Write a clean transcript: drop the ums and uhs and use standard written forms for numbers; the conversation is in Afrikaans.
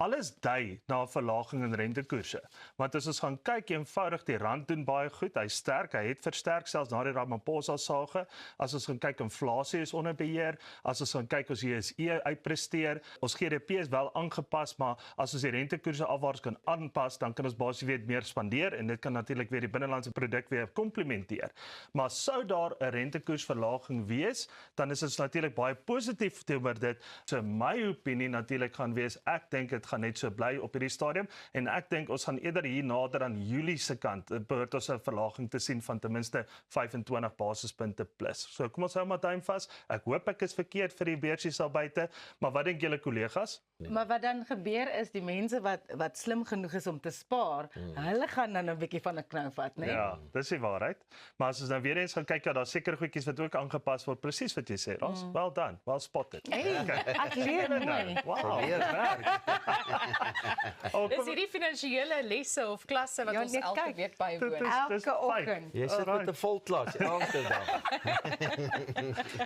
alles dui na 'n verlaging in rentekoerse. Want as ons gaan kyk, eenvoudig die rand doen baie goed. Hy's sterk, hy het versterk selfs na die Ramaphosa sage. As ons gaan kyk, inflasie is onder beheer. As ons gaan kyk, ons JSE uitpresteer. Ons GDP is wel aangepas, maar as ons die rentekoerse afwaarts kan aanpas, dan kan ons basies weer meer spandeer en dit kan natuurlik weer die binnelandse produk weer komplementeer. Maar sou daar 'n rentekoersverlaging wees, dan is dit natuurlik baie positief teenoor dit. So my opinie natuurlik gaan wees, ek dink dit gaan net so bly op hierdie stadium en ek dink ons gaan eerder hier nader aan Julie se kant behoort ons 'n verlaging te sien van ten minste 25 basispunte plus. So kom ons hou maar duim vas. Ek hoop ek is verkeerd vir die beursies daar buite, maar wat dink julle kollegas? Maar wat dan gebeur is die mense wat slim genoeg is om te spaar, hulle gaan dan 'n bietjie van 'n knou vat, né? Ja, dis die waarheid. Maar as ons nou weer eens gaan kyk, ja, daar's seker goedjies wat ook aangepas word, presies wat jy sê. Ons well done, well spotted. Hey, ek leer mooi. Wow. Dis hierdie finansiële lesse of klasse wat Ja, ons nee, elke kyk. week bywoon. Dis Elke fyn. oggend. Jy sit met 'n vol klas elke dag.